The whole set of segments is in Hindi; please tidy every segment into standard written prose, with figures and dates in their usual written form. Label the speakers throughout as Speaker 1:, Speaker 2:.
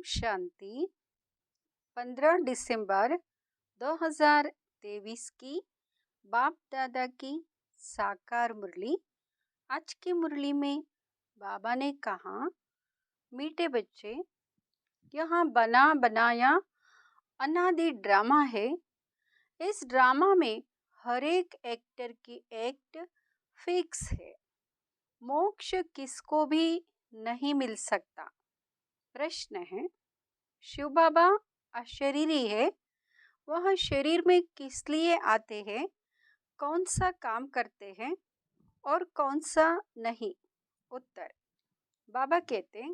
Speaker 1: शांति। 15 दिसंबर 2023 की बाप दादा की साकार मुरली। आज की मुरली में बाबा ने कहा, मीठे बच्चे, यहाँ बना बनाया अनादि ड्रामा है। इस ड्रामा में हर एक एक्टर की एक्ट फिक्स है। मोक्ष किसको भी नहीं मिल सकता। प्रश्न है, शिव बाबा अशरीरी है, वह शरीर में किस लिए आते हैं, कौन सा काम करते हैं और कौन सा नहीं। उत्तर, बाबा कहते,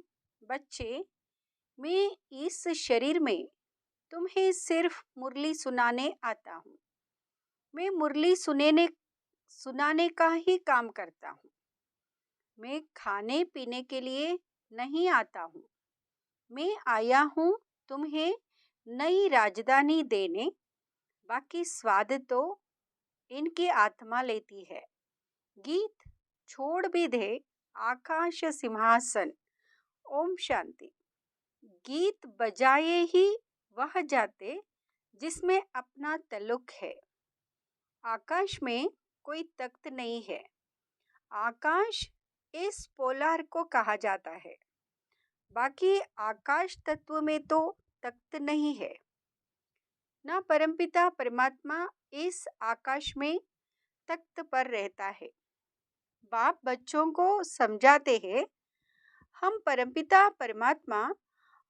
Speaker 1: बच्चे, मैं इस शरीर में तुम्हें सिर्फ मुरली सुनाने आता हूँ। मैं मुरली सुनाने का ही काम करता हूँ। मैं खाने पीने के लिए नहीं आता हूँ। मैं आया हूँ तुम्हें नई राजधानी देने। बाकी स्वाद तो इनकी आत्मा लेती है। गीत छोड़ भी दे आकाश सिंहासन। ओम शांति। गीत बजाए ही वह जाते जिसमें अपना तल्लुक है। आकाश में कोई तख्त नहीं है। आकाश इस पोलार को कहा जाता है। बाकी आकाश तत्व में तो तख्त नहीं है। ना परमपिता परमात्मा इस आकाश में तख्त पर रहता है। बाप बच्चों को समझाते हैं, हम परमपिता परमात्मा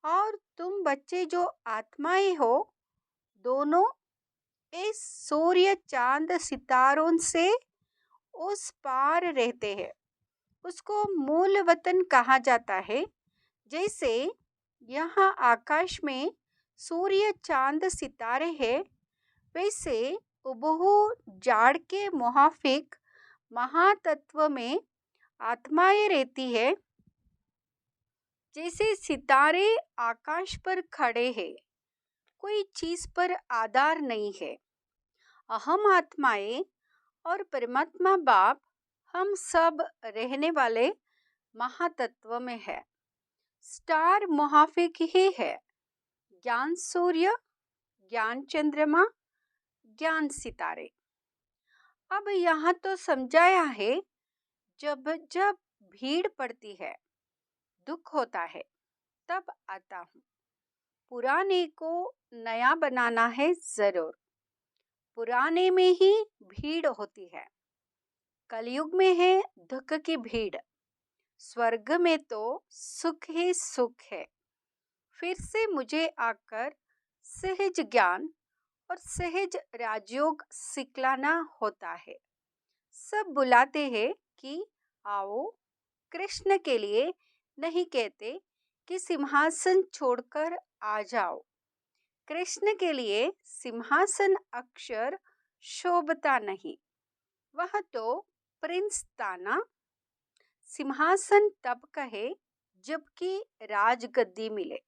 Speaker 1: और तुम बच्चे जो आत्माएं हो, दोनों इस सूर्य चांद सितारों से उस पार रहते हैं। उसको मूल वतन कहा जाता है। जैसे यहाँ आकाश में सूर्य चांद सितारे हैं, वैसे उबहू जाड़ के मुहाफिक महातत्व में आत्माएं रहती है। जैसे सितारे आकाश पर खड़े हैं, कोई चीज पर आधार नहीं है। अहम आत्माएं और परमात्मा बाप हम सब रहने वाले महातत्व में है। स्टार मुहाफिक ही है। ज्ञान सूर्य, ज्ञान चंद्रमा, ज्ञान सितारे। अब यहाँ तो समझाया है, जब जब भीड़ पड़ती है, दुख होता है, तब आता हूँ। पुराने को नया बनाना है जरूर। पुराने में ही भीड़ होती है। कलयुग में है दुख की भीड़। स्वर्ग में तो सुख ही सुख है। फिर से मुझे आकर सहज ज्ञान और सहज राजयोग सिखलाना होता है। सब बुलाते हैं कि आओ। कृष्ण के लिए नहीं कहते कि सिंहासन छोड़कर आ जाओ। कृष्ण के लिए सिंहासन अक्षर शोभता नहीं। वह तो प्रिंस ताना। सिंहासन तब कहे जबकि राजगद्दी मिले।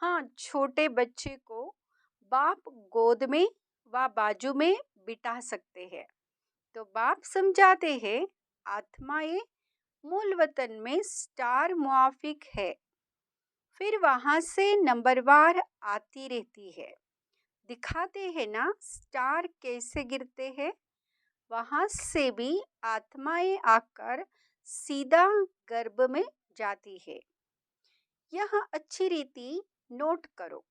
Speaker 1: हाँ, छोटे बच्चे को बाप गोद में व बाजू में बिठा सकते हैं। तो बाप समझाते हैं, आत्माएं मूल वतन में स्टार मुआफिक है। फिर वहां से नंबरवार आती रहती है। दिखाते हैं ना स्टार कैसे गिरते हैं। वहां से भी आत्माएं आकर सीधा गर्भ में जाती है। यह अच्छी रीति नोट करो।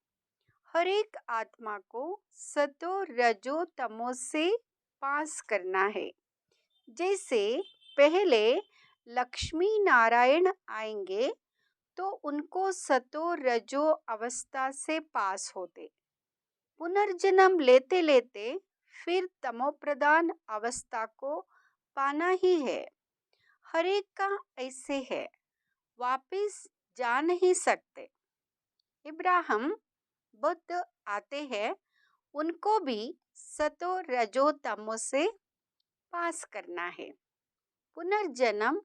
Speaker 1: हर एक आत्मा को सतो रजो तमो से पास करना है। जैसे पहले लक्ष्मी नारायण आएंगे तो उनको सतो रजो अवस्था से पास होते। पुनर्जन्म लेते लेते फिर तमो प्रधान अवस्था को पाना ही है। हर एक का ऐसे है, वापिस जा नहीं सकते। इब्राहिम बुद्ध आते हैं, उनको भी सतो रजो तमो से पास करना है। पुनर्जन्म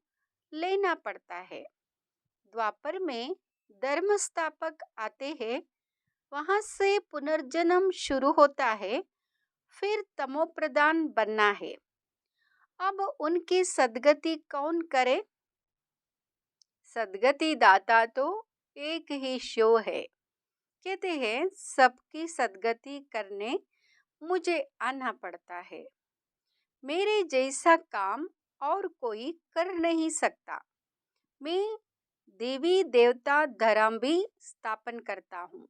Speaker 1: लेना पड़ता है। द्वापर में धर्म स्थापक आते हैं, वहां से पुनर्जन्म शुरू होता है। फिर तमो प्रधान बनना है। अब उनकी सदगति कौन करे? सदगति दाता तो एक ही शो है। कहते हैं सबकी सदगति करने मुझे आना पड़ता है। मेरे जैसा काम और कोई कर नहीं सकता। मैं देवी देवता धर्म भी स्थापन करता हूँ।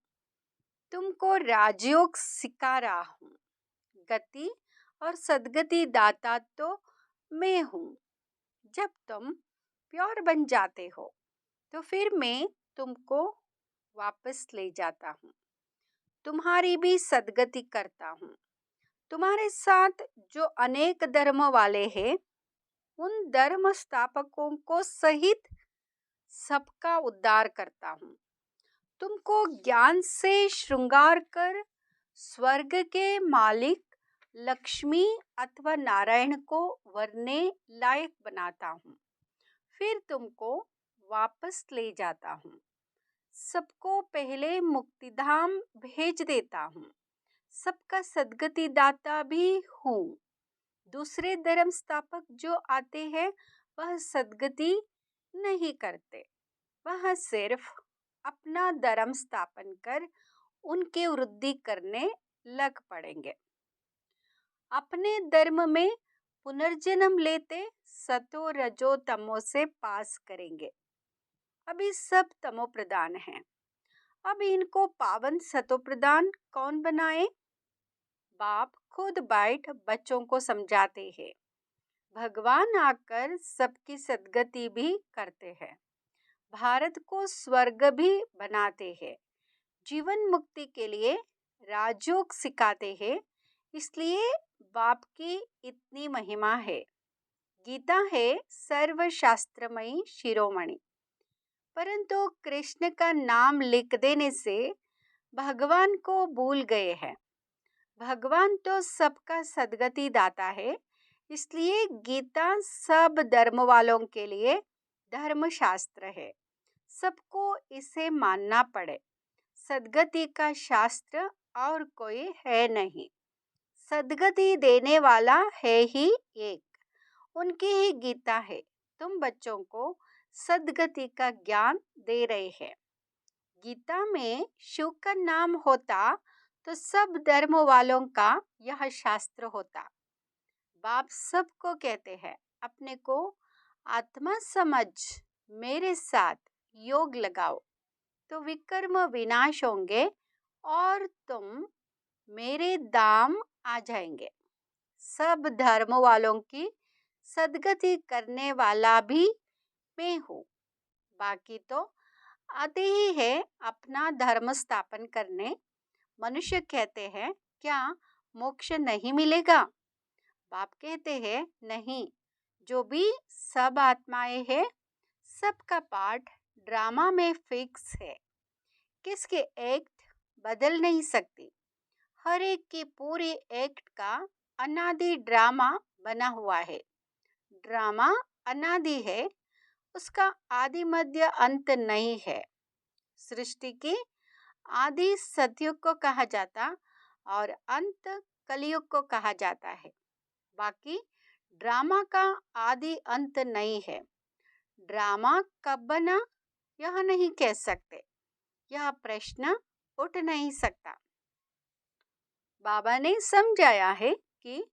Speaker 1: तुमको राजयोग सिखा रहा हूँ। गति और सदगति दाता तो मैं हूँ। जब तुम प्योर बन जाते हो तो फिर मैं तुमको वापस ले जाता हूँ। तुम्हारी भी सदगति करता हूँ। तुम्हारे साथ जो अनेक धर्म वाले हैं उन धर्म स्थापकों को सहित सबका उद्धार करता हूँ। तुमको ज्ञान से श्रृंगार कर स्वर्ग के मालिक लक्ष्मी अथवा नारायण को वरने लायक बनाता हूँ। फिर तुमको वापस ले जाता हूँ। सबको पहले मुक्तिधाम भेज देता हूँ। सबका सदगति दाता भी हूँ। दूसरे धर्म स्थापक जो आते हैं वह सदगति नहीं करते। वह सिर्फ अपना धर्म स्थापन कर उनके वृद्धि करने लग पड़ेंगे। अपने धर्म में पुनर्जन्म लेते सतो रजो तमो से पास करेंगे। अभी सब तमो प्रधान हैं। अब इनको पावन सतो प्रधान कौन बनाए? बाप खुद बैठ बच्चों को समझाते हैं। भगवान आकर सबकी सदगति भी करते हैं। भारत को स्वर्ग भी बनाते हैं। जीवन मुक्ति के लिए राजयोग सिखाते हैं। इसलिए बाप की इतनी महिमा है। गीता है सर्वशास्त्रमयी शिरोमणि। परंतु कृष्ण का नाम लिख देने से भगवान को भूल गए हैं। भगवान तो सबका सदगति दाता है। इसलिए गीता सब धर्म वालों के लिए धर्मशास्त्र है। सबको इसे मानना पड़े। सदगति का शास्त्र और कोई है नहीं। सदगति देने वाला है ही एक। उनकी ही गीता है। तुम बच्चों को सदगति का ज्ञान दे रहे हैं। गीता में शिव का नाम होता तो सब धर्म वालों का यह शास्त्र होता। बाप सबको कहते हैं अपने को आत्मा समझ मेरे साथ योग लगाओ तो विकर्म विनाश होंगे और तुम मेरे धाम आ जाएंगे। सब धर्म वालों की सदगति करने वाला भी मैं हूँ। बाकी तो आते ही है अपना धर्म स्थापन करने। मनुष्य कहते हैं क्या मोक्ष नहीं मिलेगा? बाप कहते हैं नहीं। जो भी सब आत्माएं हैं सबका पार्ट ड्रामा में फिक्स है। किसके एक्ट बदल नहीं सकती। हर एक की पूरी एक्ट का अनादि ड्रामा बना हुआ है। ड्रामा अनादि है। उसका आदि मध्य अंत नहीं है। सृष्टि की आदि सतयुग को कहा जाता और अंत कलयुग को कहा जाता है। बाकी ड्रामा का आदि अंत नहीं है। ड्रामा कब बना यह नहीं कह सकते। यह प्रश्न उठ नहीं सकता। बाबा ने समझाया है कि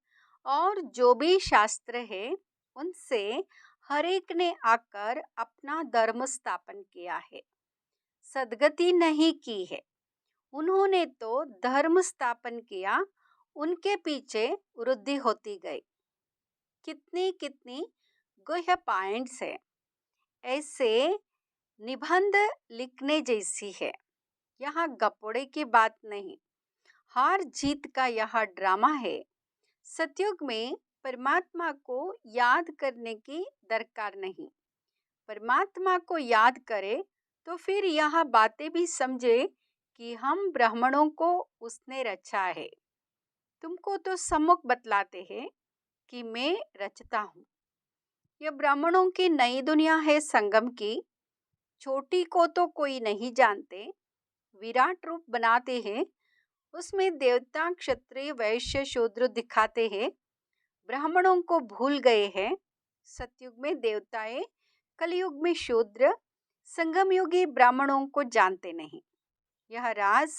Speaker 1: और जो भी शास्त्र है उनसे हर एक ने आकर अपना धर्म स्थापन किया है। सदगति नहीं की है। उन्होंने तो धर्म स्थापन किया। उनके पीछे वृद्धि होती गई। कितनी कितनी गुह्य पॉइंट्स है। ऐसे निबंध लिखने जैसी है। यहाँ गपोड़े की बात नहीं। हार जीत का यह ड्रामा है। सतयुग में परमात्मा को याद करने की दरकार नहीं। परमात्मा को याद करे तो फिर यह बातें भी समझे कि हम ब्राह्मणों को उसने रचा है। तुमको तो सम्मुख बतलाते हैं कि मैं रचता हूँ। यह ब्राह्मणों की नई दुनिया है संगम की। छोटी को तो कोई नहीं जानते। विराट रूप बनाते हैं। उसमें देवता क्षत्रिय वैश्य शूद्र दिखाते हैं। ब्राह्मणों को भूल गए हैं। सतयुग में देवताएं, कलयुग में शूद्र, संगम योगी ब्राह्मणों को जानते नहीं। यह राज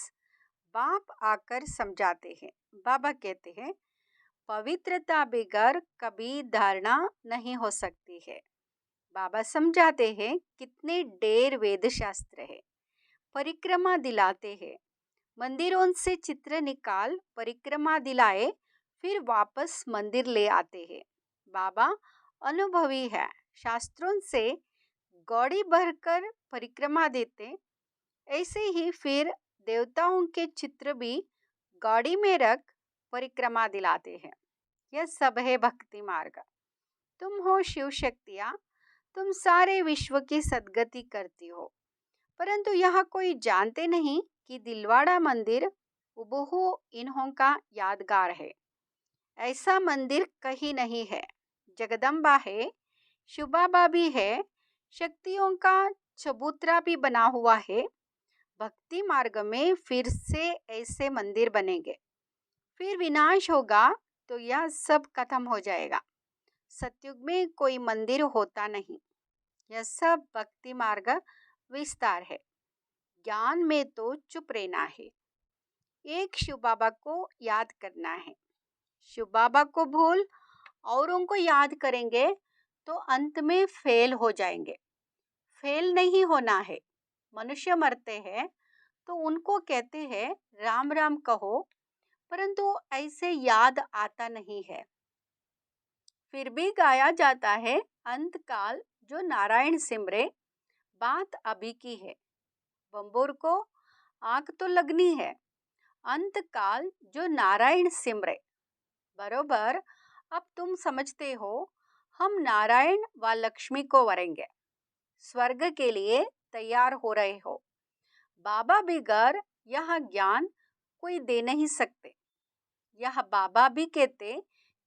Speaker 1: बाप आकर समझाते हैं। बाबा कहते हैं, पवित्रता बगैर कभी धारणा नहीं हो सकती है। बाबा समझाते हैं कितने ढेर वेद शास्त्र है। परिक्रमा दिलाते हैं, मंदिरों से चित्र निकाल परिक्रमा दिलाए, फिर वापस मंदिर ले आते हैं। बाबा अनुभवी है, शास्त्रों से गौड़ी भरकर परिक्रमा देते। ऐसे ही फिर देवताओं के चित्र भी गौड़ी में रख परिक्रमा दिलाते हैं। यह सब है भक्ति मार्ग। तुम हो शिव शक्तियाँ, तुम सारे विश्व की सद्गति करती हो। परंतु यहाँ कोई जानते नहीं कि दिलवाड़ा मंदिर उबहू इन्हों का यादगार है। ऐसा मंदिर कहीं नहीं है। जगदम्बा है, शिव बाबा भी है, शक्तियों का चबूतरा भी बना हुआ है। भक्ति मार्ग में फिर से ऐसे मंदिर बनेंगे। फिर विनाश होगा तो यह सब खत्म हो जाएगा। सतयुग में कोई मंदिर होता नहीं। यह सब भक्ति मार्ग विस्तार है। ज्ञान में तो चुप रहना है। एक शिव बाबा को याद करना है। शिव बाबा को भूल औरों को याद करेंगे तो अंत में फेल हो जाएंगे। फेल नहीं होना है। मनुष्य मरते हैं तो उनको कहते हैं राम राम कहो, परंतु ऐसे याद आता नहीं है। फिर भी गाया जाता है अंत काल जो नारायण सिमरे, बात अभी की है। बंबोर को आग तो लगनी है। अंत काल जो नारायण सिमरे, बरोबर अब तुम समझते हो। हम नारायण व लक्ष्मी को वरेंगे। स्वर्ग के लिए तैयार हो रहे हो। बाबा बिगर यह ज्ञान कोई दे नहीं सकते। यह बाबा भी कहते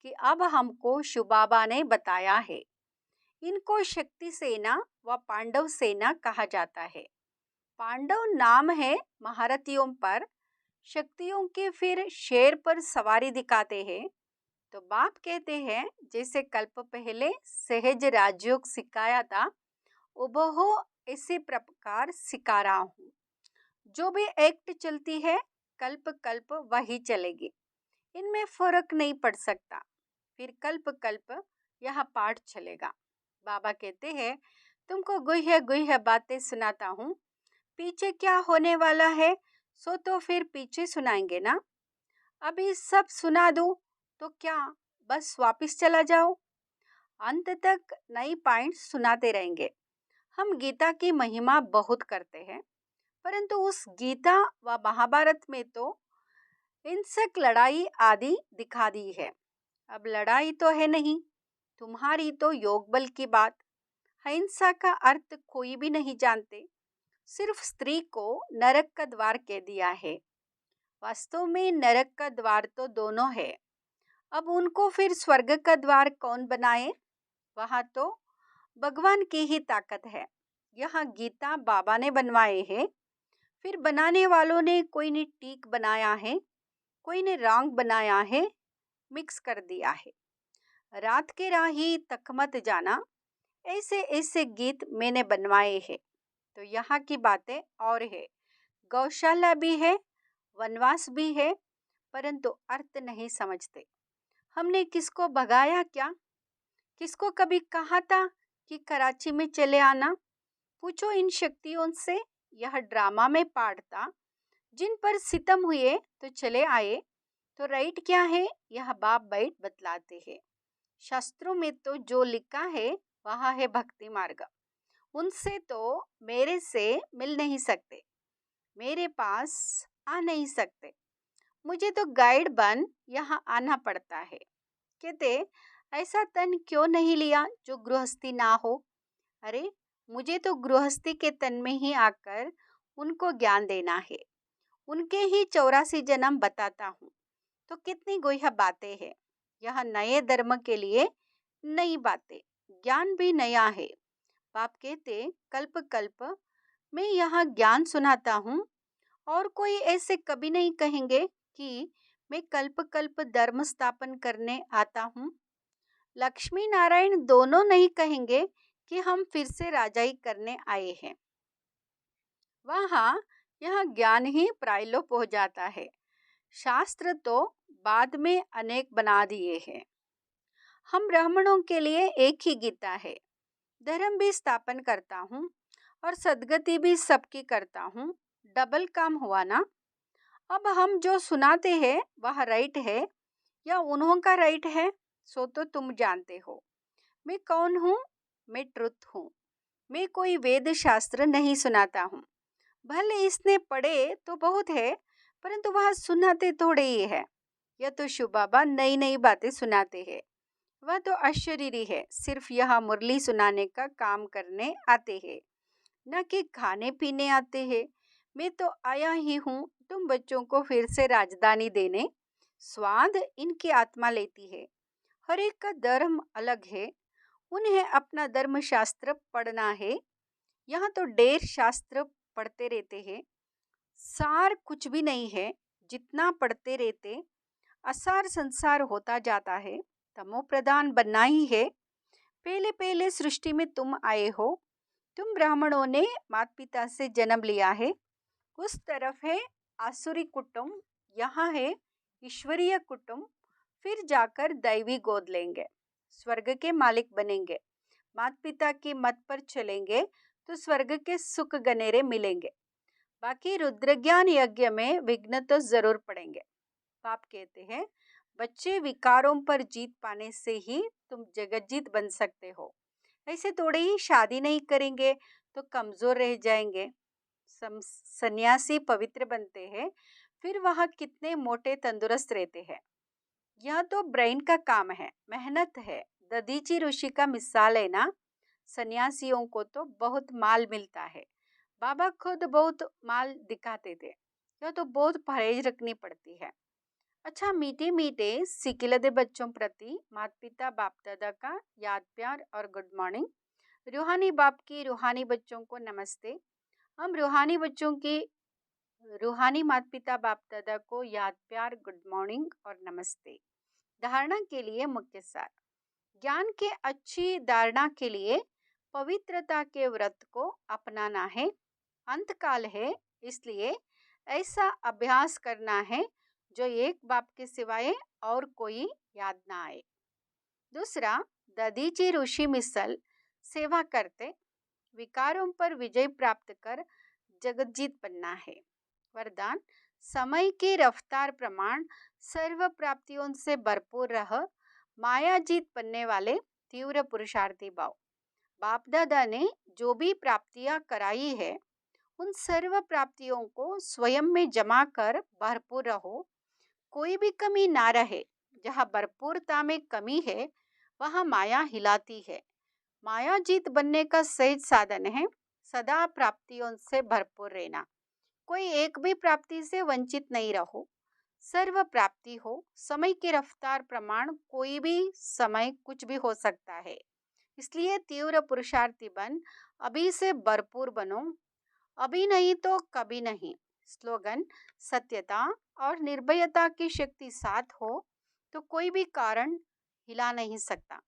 Speaker 1: कि अब हमको शिव बाबा ने बताया है। इनको शक्ति सेना व पांडव सेना कहा जाता है। पांडव नाम है महारथियों पर, शक्तियों के फिर शेर पर सवारी दिखाते हैं। तो बाप कहते हैं जैसे कल्प पहले सहज राजयोग सिखाया था, उबहो इसी प्रकार सिखा रहा हूँ। जो भी एक्ट चलती है कल्प कल्प वही चलेगी। इनमें फर्क नहीं पड़ सकता। फिर कल्प कल्प यह पाठ चलेगा। बाबा कहते हैं तुमको गुह्य गुह्य बातें सुनाता हूँ। पीछे क्या होने वाला है सो तो फिर पीछे सुनाएंगे ना। अभी सब सुना दूँ तो क्या बस वापस चला जाओ। अंत तक नई पॉइंट सुनाते रहेंगे। हम गीता की महिमा बहुत करते हैं, परंतु उस गीता व महाभारत में तो हिंसक लड़ाई आदि दिखा दी है। अब लड़ाई तो है नहीं, तुम्हारी तो योग बल की बात। हिंसा का अर्थ कोई भी नहीं जानते। सिर्फ स्त्री को नरक का द्वार कह दिया है। वास्तव में नरक का द्वार तो दोनों है। अब उनको फिर स्वर्ग का द्वार कौन बनाए? वहाँ तो भगवान की ही ताकत है। यह गीता बाबा ने बनवाए है। फिर बनाने वालों ने कोई ने टीक बनाया है, कोई ने रॉन्ग बनाया है, मिक्स कर दिया है। रात के राही तक मत जाना, ऐसे ऐसे गीत मैंने बनवाए हैं। तो यहाँ की बातें और है। गौशाला भी है, वनवास भी है, परंतु अर्थ नहीं समझते। हमने किसको भगाया क्या? किसको कभी कहा था कि कराची में चले आना? पूछो इन शक्तियों से। यह ड्रामा में पार्ट था। जिन पर सितम हुए तो चले आए। तो राइट क्या है यह बाप बैठ बतलाते हैं। शास्त्रों में तो जो लिखा है वह है भक्ति मार्ग। उनसे तो मेरे से मिल नहीं सकते, मेरे पास आ नहीं सकते। मुझे तो गाइड बन यहाँ आना पड़ता है। कहते ऐसा तन क्यों नहीं लिया जो गृहस्थी ना हो? अरे मुझे तो गृहस्थी के तन में ही आकर उनको ज्ञान देना है। उनके ही 84 जन्म बताता हूँ। तो कितनी गुह्य बातें हैं। यह नए धर्म के लिए नई बातें, ज्ञान भी नया है। बाप कहते कल्प कल्प मैं यहाँ ज्ञान सुनाता हूँ और कोई ऐसे कभी नहीं कहेंगे कि मैं कल्प कल्प धर्म स्थापन करने आता हूँ। लक्ष्मी नारायण दोनों नहीं कहेंगे कि हम फिर से राजाई करने आए हैं। वहाँ यह ज्ञान ही प्रायलोप हो जाता है। शास्त्र तो बाद में अनेक बना दिए हैं। हम ब्राह्मणों के लिए एक ही गीता है। धर्म भी स्थापन करता हूँ और सदगति भी सबकी करता हूँ। डबल काम हुआ ना। अब हम जो सुनाते हैं वह राइट है या उन्हों का राइट है, सो तो तुम जानते हो। मैं कौन हूँ? मैं ट्रुथ हूँ। मैं कोई वेद शास्त्र नहीं सुनाता हूँ। भले इसने पढ़े तो बहुत है, परंतु वह सुनाते थोड़े ही है। यह तो शिव बाबा नई नई बातें सुनाते हैं। वह तो अशरीरी है, सिर्फ यह मुरली सुनाने का काम करने आते हैं, न कि खाने पीने आते हैं। मैं तो आया ही हूँ तुम बच्चों को फिर से राजधानी देने। स्वाद इनकी आत्मा लेती है। हर एक का धर्म अलग है। उन्हें अपना धर्म शास्त्र पढ़ना है। यहाँ तो ढेर शास्त्र पढ़ते रहते हैं। सार कुछ भी नहीं है। जितना पढ़ते रहते असार संसार होता जाता है। तमो प्रधान बनना ही है। पहले पहले सृष्टि में तुम आए हो। तुम ब्राह्मणों ने माता पिता से जन्म लिया है। उस तरफ है आसुरी कुटुंब, यहाँ है ईश्वरीय कुटुंब। फिर जाकर दैवी गोद लेंगे, स्वर्ग के मालिक बनेंगे। माता पिता की मत पर चलेंगे तो स्वर्ग के सुख गनेरे मिलेंगे। बाकी रुद्रज्ञान यज्ञ में विघ्न तो जरूर पड़ेंगे। पाप कहते हैं बच्चे विकारों पर जीत पाने से ही तुम जगज्जीत बन सकते हो। ऐसे थोड़े ही शादी नहीं करेंगे तो कमजोर रह जाएंगे। सन्यासी पवित्र बनते हैं, फिर वह कितने मोटे तंदुरुस्त रहते हैं। यह तो ब्रेन का काम है, मेहनत है। दधीची ऋषि का मिसाल है ना। सन्यासियों को तो बहुत माल मिलता है। बाबा खुद बहुत माल दिखाते थे। यह तो बहुत परहेज रखनी पड़ती है। अच्छा, मीठे मीठे सिकिलदे बच्चों प्रति माता पिता बाप दादा का याद प्यार और गुड मॉर्निंग। रूहानी बाप की रूहानी बच्चों को नमस्ते। हम रूहानी बच्चों की रूहानी माता पिता बाप दादा को याद प्यार गुड मॉर्निंग और नमस्ते। धारणा के लिए मुख्य सार। ज्ञान के अच्छी धारणा के लिए पवित्रता के व्रत को अपनाना है। अंतकाल है, इसलिए ऐसा अभ्यास करना है जो एक बाप के सिवाय और कोई याद ना आए। दूसरा, दधीची ऋषि मिसल सेवा करते विकारों पर विजय प्राप्त कर जगज्जीत बनना है। वरदान, समय की रफ्तार प्रमाण सर्व प्राप्तियों से भरपूर रह माया जीत बनने वाले तीव्र पुरुषार्थी भाव। बाप दादा ने जो भी प्राप्तियां कराई है उन सर्व प्राप्तियों को स्वयं में जमा कर भरपूर रहो। कोई भी कमी ना रहे। जहाँ भरपूरता में कमी है वहाँ माया हिलाती है। माया जीत बनने का सहज साधन है सदा प्राप्तियों से भरपूर रहना। कोई एक भी प्राप्ति से वंचित नहीं रहो। सर्व प्राप्ति हो। समय की रफ्तार प्रमाण कोई भी समय कुछ भी हो सकता है। इसलिए तीव्र पुरुषार्थी बन अभी से भरपूर बनो। अभी नहीं तो कभी नहीं। स्लोगन, सत्यता और निर्भयता की शक्ति साथ हो तो कोई भी कारण हिला नहीं सकता।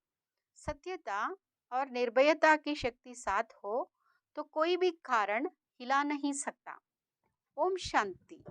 Speaker 1: सत्यता और निर्भयता की शक्ति साथ हो तो कोई भी कारण हिला नहीं सकता। ओम शांति।